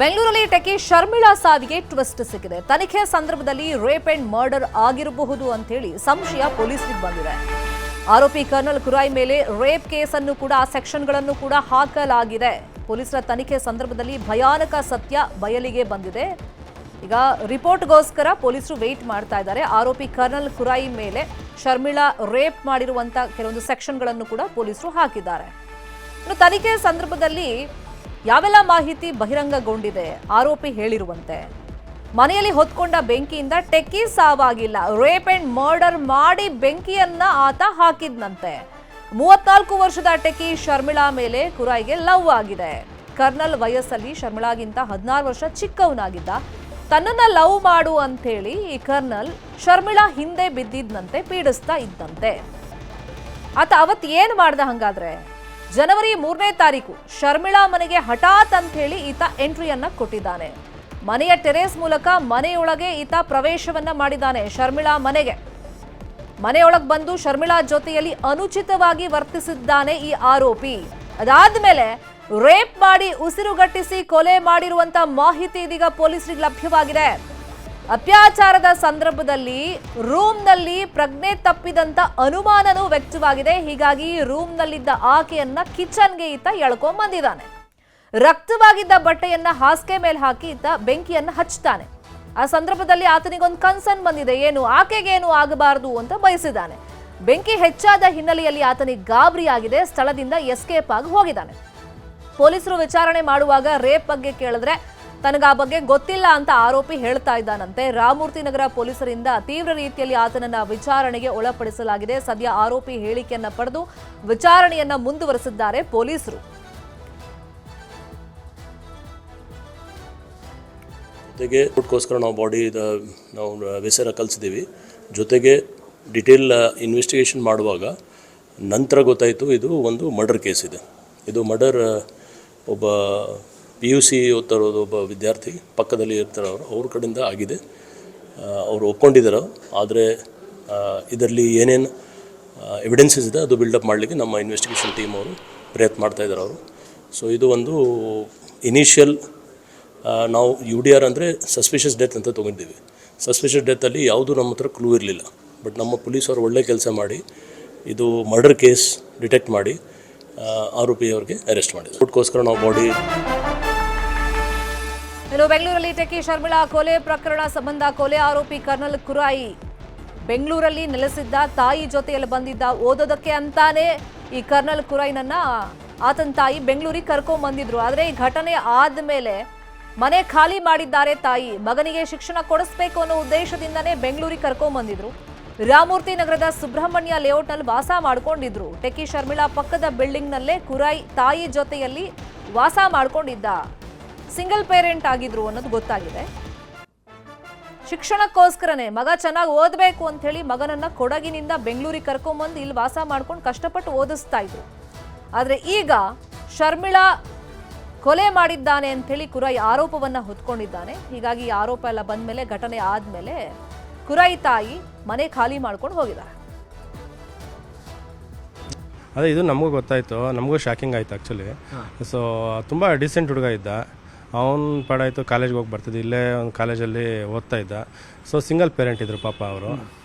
ಬೆಂಗಳೂರಲ್ಲಿ ಟೆಕಿ ಶರ್ಮಿಳಾ ಸಾವಿಗೆ ಟ್ವಿಸ್ಟ್ ಸಿಕ್ಕಿದೆ. ತನಿಖೆ ಸಂದರ್ಭದಲ್ಲಿ ರೇಪ್ ಅಂಡ್ ಮರ್ಡರ್ ಆಗಿರಬಹುದು ಅಂತ ಹೇಳಿ ಸಂಶಯ ಪೊಲೀಸರಿಗೆ ಬಂದಿದೆ. ಆರೋಪಿ ಕರ್ನಲ್ ಕುರಾಯ್ ಮೇಲೆ ರೇಪ್ ಕೇಸ್ ಅನ್ನು ಕೂಡ ಸೆಕ್ಷನ್ಗಳನ್ನು ಕೂಡ ಹಾಕಲಾಗಿದೆ. ಪೊಲೀಸರ ತನಿಖೆ ಸಂದರ್ಭದಲ್ಲಿ ಭಯಾನಕ ಸತ್ಯ ಬಯಲಿಗೆ ಬಂದಿದೆ. ಈಗ ರಿಪೋರ್ಟ್ಗೋಸ್ಕರ ಪೊಲೀಸರು ವೇಟ್ ಮಾಡ್ತಾ ಇದ್ದಾರೆ. ಆರೋಪಿ ಕರ್ನಲ್ ಕುರಾಯ್ ಮೇಲೆ ಶರ್ಮಿಳಾ ರೇಪ್ ಮಾಡಿರುವಂತ ಕೆಲವೊಂದು ಸೆಕ್ಷನ್ಗಳನ್ನು ಕೂಡ ಪೊಲೀಸರು ಹಾಕಿದ್ದಾರೆ. ಇನ್ನು ತನಿಖೆ ಸಂದರ್ಭದಲ್ಲಿ ಯಾವೆಲ್ಲ ಮಾಹಿತಿ ಬಹಿರಂಗಗೊಂಡಿದೆ? ಆರೋಪಿ ಹೇಳಿರುವಂತೆ ಮನೆಯಲ್ಲಿ ಹೊತ್ಕೊಂಡ ಬೆಂಕಿಯಿಂದ ಟೆಕ್ಕಿ ಸಾವಾಗಿಲ್ಲ, ರೇಪ್ ಅಂಡ್ ಮರ್ಡರ್ ಮಾಡಿ ಬೆಂಕಿಯನ್ನ ಆತ ಹಾಕಿದ್ನಂತೆ. 34 ವರ್ಷದ ಟೆಕ್ಕಿ ಶರ್ಮಿಳಾ ಮೇಲೆ ಕುರಾಯ್ಗೆ ಲವ್ ಆಗಿದೆ. ಕರ್ನಲ್ ವಯಸ್ಸಲ್ಲಿ ಶರ್ಮಿಳಾಗಿಂತ 16 ವರ್ಷ ಚಿಕ್ಕವನಾಗಿದ್ದ. ತನ್ನನ್ನ ಲವ್ ಮಾಡು ಅಂತೇಳಿ ಈ ಕರ್ನಲ್ ಶರ್ಮಿಳಾ ಹಿಂದೆ ಬಿದ್ದಿದ್ನಂತೆ, ಪೀಡಿಸ್ತಾ ಇದ್ದಂತೆ. ಆತ ಅವತ್ತು ಏನ್ ಮಾಡ್ದ ಹಂಗಾದ್ರೆ? ಜನವರಿ 3ನೇ ತಾರೀಕು ಶರ್ಮಿಳಾ ಮನೆಗೆ ಹಠಾತ್ ಅಂತ ಹೇಳಿ ಈತ ಎಂಟ್ರಿಯನ್ನ ಕೊಟ್ಟಿದ್ದಾನೆ. ಮನೆಯ ಟೆರೇಸ್ ಮೂಲಕ ಮನೆಯೊಳಗೆ ಈತ ಪ್ರವೇಶವನ್ನ ಮಾಡಿದ್ದಾನೆ. ಶರ್ಮಿಳಾ ಮನೆಯೊಳಗೆ ಬಂದು ಶರ್ಮಿಳಾ ಜೊತೆಯಲ್ಲಿ ಅನುಚಿತವಾಗಿ ವರ್ತಿಸಿದ್ದಾನೆ ಈ ಆರೋಪಿ. ಅದಾದ್ಮೇಲೆ ರೇಪ್ ಮಾಡಿ ಉಸಿರುಗಟ್ಟಿಸಿ ಕೊಲೆ ಮಾಡಿರುವಂತ ಮಾಹಿತಿ ಇದೀಗ ಪೊಲೀಸರಿಗೆ ಲಭ್ಯವಾಗಿದೆ. ಅತ್ಯಾಚಾರದ ಸಂದರ್ಭದಲ್ಲಿ ರೂಮ್ನಲ್ಲಿ ಪ್ರಜ್ಞೆ ತಪ್ಪಿದಂತ ಅನುಮಾನನೂ ವ್ಯಕ್ತವಾಗಿದೆ. ಹೀಗಾಗಿ ರೂಮ್ನಲ್ಲಿದ್ದ ಆಕೆಯನ್ನ ಕಿಚನ್ಗೆ ಈತ ಎಳ್ಕೊಂಡ್ ಬಂದಿದ್ದಾನೆ. ರಕ್ತವಾಗಿದ್ದ ಬಟ್ಟೆಯನ್ನ ಹಾಸಿಗೆ ಮೇಲೆ ಹಾಕಿ ಈತ ಬೆಂಕಿಯನ್ನ ಹಚ್ತಾನೆ. ಆ ಸಂದರ್ಭದಲ್ಲಿ ಆತನಿಗೊಂದು ಕನ್ಸರ್ನ್ ಬಂದಿದೆ, ಏನು ಆಕೆಗೇನು ಆಗಬಾರದು ಅಂತ ಬಯಸಿದ್ದಾನೆ. ಬೆಂಕಿ ಹೆಚ್ಚಾದ ಹಿನ್ನೆಲೆಯಲ್ಲಿ ಆತನಿಗೆ ಗಾಬರಿಯಾಗಿದೆ. ಸ್ಥಳದಿಂದ ಎಸ್ಕೇಪ್ ಆಗಿ ಹೋಗಿದ್ದಾನೆ. ಪೊಲೀಸರು ವಿಚಾರಣೆ ಮಾಡುವಾಗ ರೇಪ್ ಬಗ್ಗೆ ಕೇಳಿದ್ರೆ ತನಗ ಆ ಬಗ್ಗೆ ಗೊತ್ತಿಲ್ಲ ಅಂತ ಆರೋಪಿ ಹೇಳ್ತಾ ಇದ್ದಾನಂತೆ. ರಾಮಮೂರ್ತಿ ನಗರ ಪೊಲೀಸರಿಂದ ತೀವ್ರ ರೀತಿಯಲ್ಲಿ ಆತನನ್ನ ವಿಚಾರಣೆಗೆ ಒಳಪಡಿಸಲಾಗಿದೆ. ಸದ್ಯ ಆರೋಪಿ ಹೇಳಿಕೆಯನ್ನ ಪಡೆದು ವಿಚಾರಣೆಯನ್ನ ಮುಂದುವರೆಸಿದ್ದಾರೆ ಪೊಲೀಸರು. ಜೊತೆಗೆ ಕೋರ್ಟ್ಗೋಸ್ಕರ ನಾವು ನಾವು ವಿಸರ ಕಲಿಸಿದ್ದೀವಿ. ಜೊತೆಗೆ ಡಿಟೇಲ್ ಇನ್ವೆಸ್ಟಿಗೇಷನ್ ಮಾಡುವಾಗ ನಂತರ ಗೊತ್ತಾಯಿತು ಇದು ಒಂದು ಮರ್ಡರ್ ಕೇಸ್ ಇದೆ. ಇದು ಮರ್ಡರ್ ಒಬ್ಬ PUC ಓದ್ತಾರೋದು ಒಬ್ಬ ವಿದ್ಯಾರ್ಥಿ ಪಕ್ಕದಲ್ಲಿ ಇರ್ತಾರೆ, ಅವ್ರ ಕಡೆಯಿಂದ ಆಗಿದೆ. ಅವರು ಒಪ್ಕೊಂಡಿದ್ದಾರೆ. ಆದರೆ ಇದರಲ್ಲಿ ಏನೇನು ಎವಿಡೆನ್ಸಸ್ ಇದೆ ಅದು ಬಿಲ್ಡಪ್ ಮಾಡಲಿಕ್ಕೆ ನಮ್ಮ ಇನ್ವೆಸ್ಟಿಗೇಷನ್ ಟೀಮ್ ಅವರು ಪ್ರಯತ್ನ ಮಾಡ್ತಾಯಿದ್ದಾರೆ ಅವರು. ಸೊ ಇದು ಒಂದು ಇನಿಷಿಯಲ್ ನಾವು UDR ಅಂದರೆ ಸಸ್ಪಿಷಿಯಸ್ ಡೆತ್ ಅಂತ ತೊಗೊಂಡಿದ್ದೀವಿ. ಸಸ್ಪಿಷಿಯಸ್ ಡೆತ್ತಲ್ಲಿ ಯಾವುದೂ ನಮ್ಮ ಹತ್ರ ಕ್ಲೂ ಇರಲಿಲ್ಲ. ಬಟ್ ನಮ್ಮ ಪೊಲೀಸವರು ಒಳ್ಳೆ ಕೆಲಸ ಮಾಡಿ ಇದು ಮರ್ಡರ್ ಕೇಸ್ ಡಿಟೆಕ್ಟ್ ಮಾಡಿ ಆರೋಪಿಯವರಿಗೆ ಅರೆಸ್ಟ್ ಮಾಡಿದ್ರು. ಕೋರ್ಟ್ಗೋಸ್ಕರ ನಾವು ಇನ್ನು ಬೆಂಗಳೂರಲ್ಲಿ ಟೆಕ್ಕಿ ಶರ್ಮಿಳಾ ಕೊಲೆ ಪ್ರಕರಣ ಸಂಬಂಧ ಕೊಲೆ ಆರೋಪಿ ಕರ್ನಲ್ ಕುರಾಯಿ ಬೆಂಗಳೂರಲ್ಲಿ ನೆಲೆಸಿದ್ದ, ತಾಯಿ ಜೊತೆಯಲ್ಲಿ ಬಂದಿದ್ದ. ಓದೋದಕ್ಕೆ ಅಂತಾನೆ ಈ ಕರ್ನಲ್ ಕುರಾಯ್ನನ್ನ ಆತನ ತಾಯಿ ಬೆಂಗಳೂರಿಗೆ ಕರ್ಕೊಂಡ್ ಬಂದಿದ್ರು. ಆದರೆ ಈ ಘಟನೆ ಆದ್ಮೇಲೆ ಮನೆ ಖಾಲಿ ಮಾಡಿದ್ದಾರೆ ತಾಯಿ. ಮಗನಿಗೆ ಶಿಕ್ಷಣ ಕೊಡಿಸ್ಬೇಕು ಅನ್ನೋ ಉದ್ದೇಶದಿಂದನೇ ಬೆಂಗಳೂರಿಗೆ ಕರ್ಕೊಂಡ್ ಬಂದಿದ್ರು. ರಾಮಮೂರ್ತಿ ನಗರದ ಸುಬ್ರಹ್ಮಣ್ಯ ಲೇಔಟ್ನಲ್ಲಿ ವಾಸ ಮಾಡ್ಕೊಂಡಿದ್ರು. ಟೆಕ್ಕಿ ಶರ್ಮಿಳಾ ಪಕ್ಕದ ಬಿಲ್ಡಿಂಗ್ನಲ್ಲೇ ಕುರಾಯ್ ತಾಯಿ ಜೊತೆಯಲ್ಲಿ ವಾಸ ಮಾಡ್ಕೊಂಡಿದ್ದ. ಸಿಂಗಲ್ ಪೇರೆಂಟ್ ಆಗಿದ್ರು ಅನ್ನೋದು ಗೊತ್ತಾಗಿದೆ. ಶಿಕ್ಷಣಕ್ಕೋಸ್ಕರನೇ ಮಗ ಚೆನ್ನಾಗಿ ಓದಬೇಕು ಅಂತ ಹೇಳಿ ಮಗನನ್ನ ಕೊಡಗಿನಿಂದ ಬೆಂಗಳೂರಿಗೆ ಕರ್ಕೊಂಬಂದು ಇಲ್ಲಿ ವಾಸ ಮಾಡ್ಕೊಂಡು ಕಷ್ಟಪಟ್ಟು ಓದಿಸ್ತಾ ಇದ್ರು. ಆದ್ರೆ ಈಗ ಶರ್ಮಿಳಾ ಕೊಲೆ ಮಾಡಿದ್ದಾನೆ ಅಂತ ಹೇಳಿ ಕುರಾಯ್ ಆರೋಪವನ್ನ ಹೊತ್ಕೊಂಡಿದ್ದಾನೆ. ಹೀಗಾಗಿ ಈ ಆರೋಪ ಎಲ್ಲ ಬಂದ್ಮೇಲೆ, ಘಟನೆ ಆದ್ಮೇಲೆ ಕುರಾಯ್ ತಾಯಿ ಮನೆ ಖಾಲಿ ಮಾಡ್ಕೊಂಡು ಹೋಗಿದ್ದಾರೆ. ಅದೇ ಇದು ನಮಗೂ ಗೊತ್ತಾಯಿತು, ನಮಗೂ ಶಾಕಿಂಗ್ ಆಯಿತು ಆ್ಯಕ್ಚುಲಿ. ಸೊ ತುಂಬ ಡಿಸೆಂಟ್ ಹುಡುಗ ಇದ್ದ. ಅವನು ಪಡಾಯಿತು, ಕಾಲೇಜ್ಗೆ ಹೋಗಿ ಬರ್ತಿದ್ದ, ಇಲ್ಲೇ ಒಂದು ಕಾಲೇಜಲ್ಲಿ ಓದ್ತಾ ಇದ್ದ. ಸೊ ಸಿಂಗಲ್ ಪೇರೆಂಟ್ ಇದ್ದರು ಪಾಪ ಅವರು.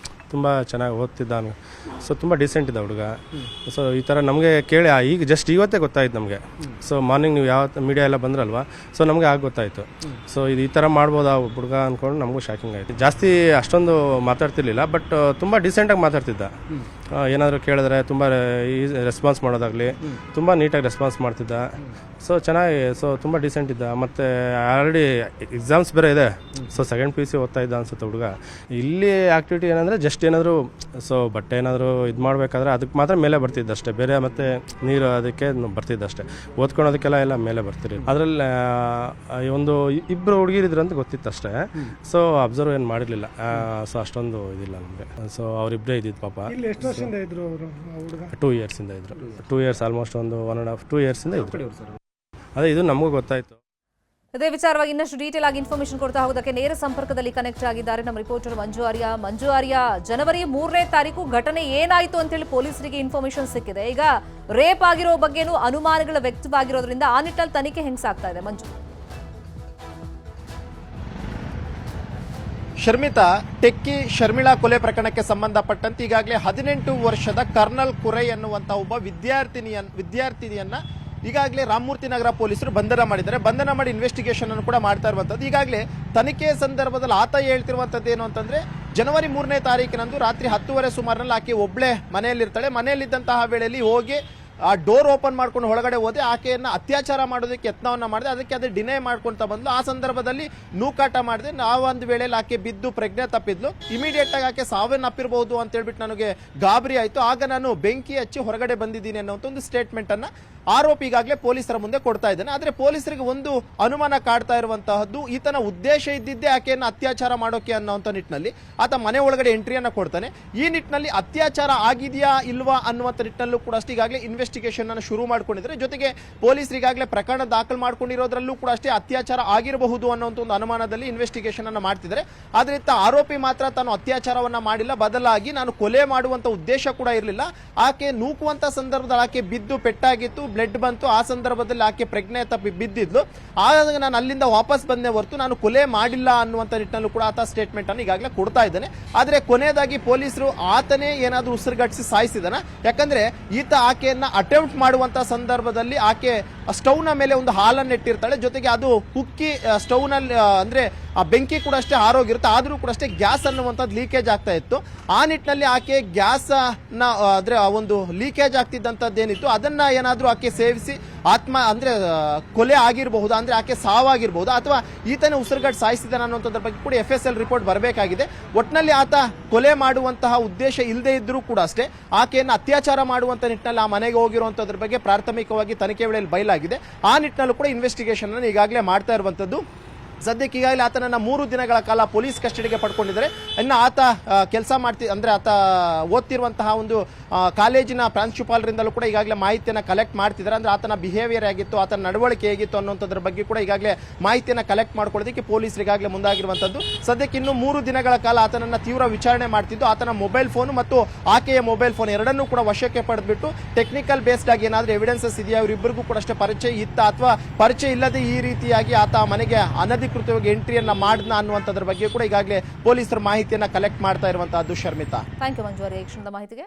ತುಂಬ ಚೆನ್ನಾಗಿ ಓದ್ತಿದ್ದ. ಸೊ ತುಂಬ ಡಿಸೆಂಟ್ ಇದ್ದ ಹುಡುಗ. ಸೊ ಈ ಥರ ನಮಗೆ ಕೇಳಿ ಈಗ ಜಸ್ಟ್ ಇವತ್ತೇ ಗೊತ್ತಾಯ್ತು ನಮಗೆ. ಸೊ ಮಾರ್ನಿಂಗ್ ನೀವು ಯಾವ ಮೀಡಿಯಾ ಎಲ್ಲ ಬಂದ್ರಲ್ವ, ಸೊ ನಮಗೆ ಆಗ ಗೊತ್ತಾಯಿತು. ಸೊ ಇದು ಈ ಥರ ಮಾಡ್ಬೋದಾ ಹುಡುಗ ಅಂದ್ಕೊಂಡು ನಮಗೂ ಶಾಕಿಂಗ್ ಆಯಿತು. ಜಾಸ್ತಿ ಅಷ್ಟೊಂದು ಮಾತಾಡ್ತಿರ್ಲಿಲ್ಲ, ಬಟ್ ತುಂಬ ಡಿಸೆಂಟಾಗಿ ಮಾತಾಡ್ತಿದ್ದ. ಏನಾದರೂ ಕೇಳಿದ್ರೆ ತುಂಬ ರೆಸ್ಪಾನ್ಸ್ ಮಾಡೋದಾಗಲಿ ತುಂಬ ನೀಟಾಗಿ ರೆಸ್ಪಾನ್ಸ್ ಮಾಡ್ತಿದ್ದ. ಸೊ ಚೆನ್ನಾಗಿ, ಸೊ ತುಂಬ ಡಿಸೆಂಟ್ ಇದ್ದ. ಮತ್ತು ಆಲ್ರೆಡಿ ಎಕ್ಸಾಮ್ಸ್ ಬೇರೆ ಇದೆ. ಸೊ ಸೆಕೆಂಡ್ PUC ಓದ್ತಾ ಇದ್ದ ಅನ್ಸುತ್ತೆ ಹುಡುಗ. ಇಲ್ಲಿ ಆ್ಯಕ್ಟಿವಿಟಿ ಏನಂದರೆ ಜಸ್ಟ್ ಏನಾದರೂ ಸೊ ಬಟ್ಟೆ ಏನಾದರೂ ಇದು ಮಾಡಬೇಕಾದ್ರೆ ಅದಕ್ಕೆ ಮಾತ್ರ ಮೇಲೆ ಬರ್ತಿದ್ದಷ್ಟೇ, ಬೇರೆ ಮತ್ತು ನೀರು ಅದಕ್ಕೆ ಬರ್ತಿದ್ದಷ್ಟೇ. ಓದ್ಕೊಳೋದಕ್ಕೆಲ್ಲ ಎಲ್ಲ ಮೇಲೆ ಬರ್ತಿರಿ. ಅದರಲ್ಲಿ ಒಂದು ಇಬ್ಬರು ಹುಡುಗಿರಿದ್ರು ಅಂತ ಗೊತ್ತಿತ್ತು ಅಷ್ಟೇ. ಸೊ ಅಬ್ಸರ್ವ್ ಏನು ಮಾಡಿರಲಿಲ್ಲ. ಸೊ ಅಷ್ಟೊಂದು ಇದಿಲ್ಲ ನಮಗೆ. ಸೊ ಅವರಿಬ್ಬರೇ ಇದ್ದಿದ್ದು ಪಾಪ. 2 ಇಯರ್ಸಿಂದ ಇದ್ರು. 2 ಇಯರ್ಸ್ ಆಲ್ಮೋಸ್ಟ್ ಒಂದು 1.5-2 ಇಯರ್ಸಿಂದ ಇದ್ರು. ಅದೇ ಇದು ನಮಗೂ ಗೊತ್ತಾಯಿತು. ಇದೇ ವಿಚಾರವಾಗಿ ಇನ್ನಷ್ಟು ಡೀಟೇಲ್ ಆಗಿ ಇನ್ಫಾರ್ಮೇಶನ್ ಕೊಡ್ತಾ ಹೋಗೋದಕ್ಕೆ ನೇರ ಸಂಪರ್ಕದಲ್ಲಿ ಕನೆಕ್ಟ್ ಆಗಿದ್ದಾರೆ ನಮ್ಮ ರಿಪೋರ್ಟರ್ ಮಂಜು ಆರ್ಯ. ಜನವರಿ 3ನೇ ತಾರೀಕು ಘಟನೆ ಏನಾಯಿತು ಅಂತ ಹೇಳಿ ಪೊಲೀಸರಿಗೆ ಇನ್ಫಾರ್ಮೇಶನ್ ಸಿಕ್ಕಿದೆ. ಈಗ ರೇಪ್ ಆಗಿರೋ ಬಗ್ಗೆನೂ ಅನುಮಾನಗಳು ವ್ಯಕ್ತವಾಗಿರೋದ್ರಿಂದ ಆ ನಿಟ್ಟಲ್ಲಿ ತನಿಖೆ ಹೆಂಗ್ ಸಾಗ್ತಾ ಇದೆ ಮಂಜು? ಶರ್ಮಿತಾ, ಟೆಕ್ಕಿ ಶರ್ಮಿಳಾ ಕೊಲೆ ಪ್ರಕರಣಕ್ಕೆ ಸಂಬಂಧಪಟ್ಟಂತೆ ಈಗಾಗಲೇ 18 ವರ್ಷದ ಕರ್ನಲ್ ಕುರೈ ಅನ್ನುವಂಥ ಒಬ್ಬ ವಿದ್ಯಾರ್ಥಿನಿಯನ್ನ ಈಗಾಗಲೇ ರಾಮಮೂರ್ತಿ ನಗರ ಪೊಲೀಸರು ಬಂಧನ ಮಾಡಿದ್ದಾರೆ. ಬಂಧನ ಮಾಡಿ ಇನ್ವೆಸ್ಟಿಗೇಷನ್ ಅನ್ನು ಕೂಡ ಮಾಡ್ತಾ ಇರುವಂತದ್ದು. ಈಗಾಗಲೇ ತನಿಖೆ ಸಂದರ್ಭದಲ್ಲಿ ಆತ ಹೇಳ್ತಿರುವಂತದ್ದು ಏನು ಅಂತಂದ್ರೆ, ಜನವರಿ 3ನೇ ತಾರೀಕಿನಂದು ರಾತ್ರಿ 10:30 ಸುಮಾರಿನಲ್ಲಿ ಆಕೆ ಒಬ್ಳೆ ಮನೆಯಲ್ಲಿರ್ತಾಳೆ. ಮನೆಯಲ್ಲಿದ್ದಂತಹ ವೇಳೆಯಲ್ಲಿ ಹೋಗಿ ಆ ಡೋರ್ ಓಪನ್ ಮಾಡ್ಕೊಂಡು ಒಳಗಡೆ ಹೋದೆ, ಆಕೆಯನ್ನ ಅತ್ಯಾಚಾರ ಮಾಡೋದಕ್ಕೆ ಯತ್ನವನ್ನ ಮಾಡಿದೆ. ಅದಕ್ಕೆ ಅದು ಡಿನೈ ಮಾಡ್ಕೊಂತ ಬಂದ್ಲು. ಆ ಸಂದರ್ಭದಲ್ಲಿ ನೂಕಾಟ ಮಾಡಿದೆ. ಒಂದು ವೇಳೆಯಲ್ಲಿ ಆಕೆ ಬಿದ್ದು ಪ್ರಜ್ಞೆ ತಪ್ಪಿದ್ಲು. ಇಮಿಡಿಯೇಟ್ ಆಗಿ ಆಕೆ ಸಾವನ್ನಪ್ಪಿರಬಹುದು ಅಂತ ಹೇಳ್ಬಿಟ್ಟು ನನಗೆ ಗಾಬರಿ ಆಯ್ತು. ಆಗ ನಾನು ಬೆಂಕಿ ಹಚ್ಚಿ ಹೊರಗಡೆ ಬಂದಿದ್ದೀನಿ ಅನ್ನೋ ಒಂದು ಸ್ಟೇಟ್ಮೆಂಟ್ ಅನ್ನ ಆರೋಪಿ ಈಗಾಗಲೇ ಪೊಲೀಸರ ಮುಂದೆ ಕೊಡ್ತಾ ಇದ್ದಾನೆ. ಆದ್ರೆ ಪೊಲೀಸರಿಗೆ ಒಂದು ಅನುಮಾನ ಕಾಡ್ತಾ ಇರುವಂತಹದ್ದು, ಈತನ ಉದ್ದೇಶ ಇದ್ದಿದ್ದೇ ಆಕೆಯನ್ನ ಅತ್ಯಾಚಾರ ಮಾಡೋಕೆ ಅನ್ನೋಂಥ ನಿಟ್ಟಿನಲ್ಲಿ ಆತ ಮನೆ ಒಳಗಡೆ ಎಂಟ್ರಿಯನ್ನ ಕೊಡ್ತಾನೆ. ಈ ನಿಟ್ಟಿನಲ್ಲಿ ಅತ್ಯಾಚಾರ ಆಗಿದೆಯಾ ಇಲ್ವಾ ಅನ್ನುವಂಥ ನಿಟ್ಟಿನಲ್ಲೂ ಕೂಡ ಅಷ್ಟೇ ಈಗಾಗಲೇ ಇನ್ವೆಸ್ಟಿಗೇಷನ್ ಅನ್ನು ಶುರು ಮಾಡ್ಕೊಂಡಿದ್ದಾರೆ. ಜೊತೆಗೆ ಪೊಲೀಸರು ಈಗಾಗಲೇ ಪ್ರಕರಣ ದಾಖಲು ಮಾಡ್ಕೊಂಡಿರೋದ್ರಲ್ಲೂ ಕೂಡ ಅಷ್ಟೇ ಅತ್ಯಾಚಾರ ಆಗಿರಬಹುದು ಅನ್ನೋಂಥ ಒಂದು ಅನುಮಾನದಲ್ಲಿ ಇನ್ವೆಸ್ಟಿಗೇಷನ್ ಅನ್ನು ಮಾಡ್ತಿದ್ದಾರೆ. ಆದ್ರೆ ಇತ್ತ ಆರೋಪಿ ಮಾತ್ರ ತಾನು ಅತ್ಯಾಚಾರವನ್ನ ಮಾಡಿಲ್ಲ, ಬದಲಾಗಿ ನಾನು ಕೊಲೆ ಮಾಡುವಂತ ಉದ್ದೇಶ ಕೂಡ ಇರಲಿಲ್ಲ. ಆಕೆ ನೂಕುವಂತ ಸಂದರ್ಭದಲ್ಲಿ ಆಕೆ ಬಿದ್ದು ಪೆಟ್ಟಾಗಿತ್ತು, ಬ್ಲಡ್ ಬಂತು. ಆ ಸಂದರ್ಭದಲ್ಲಿ ಆಕೆ ಪ್ರಜ್ಞೆ ತಪ್ಪಿ ಬಿದ್ದಿದ್ಲು. ಆಗ ನಾನು ಅಲ್ಲಿಂದ ವಾಪಸ್ ಬಂದೆ ಹೊರತು ನಾನು ಕೊಲೆ ಮಾಡಿಲ್ಲ ಅನ್ನುವಂಥ ನಿಟ್ಟಿನಲ್ಲೂ ಕೂಡ ಆತ ಸ್ಟೇಟ್ಮೆಂಟ್ ಅನ್ನು ಈಗಾಗಲೇ ಕೊಡ್ತಾ ಇದ್ದಾನೆ. ಆದ್ರೆ ಕೊನೆಯದಾಗಿ ಪೊಲೀಸರು ಆತನೇ ಏನಾದ್ರೂ ಉಸಿರುಗಟ್ಟಿಸಿ ಸಾಯಿಸಿದಾನ. ಯಾಕಂದ್ರೆ ಈತ ಆಕೆಯನ್ನ ಅಟೆಂಪ್ಟ್ ಮಾಡುವಂತ ಸಂದರ್ಭದಲ್ಲಿ ಆಕೆ ಸ್ಟವ್ ನ ಮೇಲೆ ಒಂದು ಹಾಲನ್ನು ಇಟ್ಟಿರ್ತಾಳೆ. ಜೊತೆಗೆ ಅದು ಉಕ್ಕಿ ಸ್ಟವ್ ನಲ್ಲಿ ಅಂದ್ರೆ ಆ ಬೆಂಕಿ ಕೂಡ ಅಷ್ಟೇ ಆರೋಗಿರುತ್ತೆ. ಆದ್ರೂ ಕೂಡ ಅಷ್ಟೇ ಗ್ಯಾಸ್ ಅನ್ನುವಂಥದ್ದು ಲೀಕೇಜ್ ಆಗ್ತಾ ಇತ್ತು. ಆ ನಿಟ್ಟಿನಲ್ಲಿ ಆಕೆ ಗ್ಯಾಸ್ ನ ಅಂದ್ರೆ ಆ ಒಂದು ಲೀಕೇಜ್ ಆಗ್ತಿದ್ದಂಥದ್ದು ಏನಿತ್ತು ಅದನ್ನ ಏನಾದ್ರೂ ಆಕೆ ಸೇವಿಸಿ ಅಂದ್ರೆ ಕೊಲೆ ಆಗಿರಬಹುದು, ಅಂದ್ರೆ ಆಕೆ ಸಾವಾಗಿರಬಹುದು, ಅಥವಾ ಈತನೇ ಉಸಿರುಗಟ್ಟು ಸಾಯಿಸಿದಾನ ಅನ್ನುವಂಥದ್ರ ಬಗ್ಗೆ ಕೂಡ FSL ರಿಪೋರ್ಟ್ ಬರಬೇಕಾಗಿದೆ. ಒಟ್ಟಿನಲ್ಲಿ ಆತ ಕೊಲೆ ಮಾಡುವಂತಹ ಉದ್ದೇಶ ಇಲ್ಲದೆ ಇದ್ರೂ ಕೂಡ ಅಷ್ಟೇ ಆಕೆಯನ್ನು ಅತ್ಯಾಚಾರ ಮಾಡುವಂತ ನಿಟ್ಟಿನಲ್ಲಿ ಆ ಮನೆಗೆ ಹೋಗಿರುವಂತದ್ರ ಬಗ್ಗೆ ಪ್ರಾಥಮಿಕವಾಗಿ ತನಿಖೆ ವೇಳೆಯಲ್ಲಿ ಬಯಲಾಗಿದೆ. ಆ ನಿಟ್ಟಿನಲ್ಲೂ ಕೂಡ ಇನ್ವೆಸ್ಟಿಗೇಷನ್ ಅನ್ನು ಈಗಾಗಲೇ ಮಾಡ್ತಾ ಇರುವಂತದ್ದು. ಸದ್ಯಕ್ಕೆ ಈಗಾಗಲೇ ಆತನನ್ನ 3 ದಿನಗಳ ಕಾಲ ಪೊಲೀಸ್ ಕಸ್ಟಡಿಗೆ ಪಡ್ಕೊಂಡಿದ್ದಾರೆ. ಇನ್ನು ಆತ ಕೆಲಸ ಅಂದ್ರೆ ಆತ ಓದ್ತಿರುವಂತಹ ಒಂದು ಕಾಲೇಜಿನ ಪ್ರಾಂಶುಪಾಲರಿಂದಲೂ ಕೂಡ ಈಗಾಗಲೇ ಮಾಹಿತಿಯನ್ನು ಕಲೆಕ್ಟ್ ಮಾಡ್ತಿದ್ದಾರೆ. ಅಂದ್ರೆ ಆತನ ಬಿಹೇವಿಯರ್ ಆಗಿತ್ತು, ಆತನ ನಡವಳಿಕೆ ಹೇಗಿತ್ತು ಅನ್ನೋಂಥದ್ರ ಬಗ್ಗೆ ಕೂಡ ಈಗಾಗಲೇ ಮಾಹಿತಿಯನ್ನು ಕಲೆಕ್ಟ್ ಮಾಡ್ಕೊಳ್ಳೋದಕ್ಕೆ ಪೊಲೀಸರು ಈಗಾಗಲೇ ಮುಂದಾಗಿರುವಂತದ್ದು. ಸದ್ಯಕ್ಕೆ ಇನ್ನು 3 ದಿನಗಳ ಕಾಲ ಆತನನ್ನ ತೀವ್ರ ವಿಚಾರಣೆ ಮಾಡ್ತಿದ್ದು, ಆತನ ಮೊಬೈಲ್ ಫೋನ್ ಮತ್ತು ಆಕೆಯ ಮೊಬೈಲ್ ಫೋನ್ ಎರಡನ್ನೂ ಕೂಡ ವಶಕ್ಕೆ ಪಡೆದ್ಬಿಟ್ಟು ಟೆಕ್ನಿಕಲ್ ಬೇಸ್ಡ್ ಆಗಿ ಏನಾದರೂ ಎವಿಡೆನ್ಸಸ್ ಇದೆಯಾ, ಇವರಿಬ್ಬರಿಗೂ ಕೂಡ ಅಷ್ಟೇ ಪರಿಚಯ ಇತ್ತ ಅಥವಾ ಪರಿಚಯ ಇಲ್ಲದೆ ಈ ರೀತಿಯಾಗಿ ಆತ ಮನೆಗೆ ಅನಧಿಕೃತವಾಗಿ ಎಂಟ್ರಿಯನ್ನ ಮಾಡಿದ್ನ ಅನ್ನುವಂಥದ್ರ ಬಗ್ಗೆ ಕೂಡ ಈಗಾಗಲೇ ಪೊಲೀಸರು ಮಾಹಿತಿಯನ್ನ ಕಲೆಕ್ಟ್ ಮಾಡ್ತಾ ಇರುವಂತಹದ್ದು. ಶರ್ಮಿತಾ, ಥ್ಯಾಂಕ್ ಯು ಮಂಜುವರಿ ಈ ಕ್ಷಣದ ಮಾಹಿತಿಗೆ.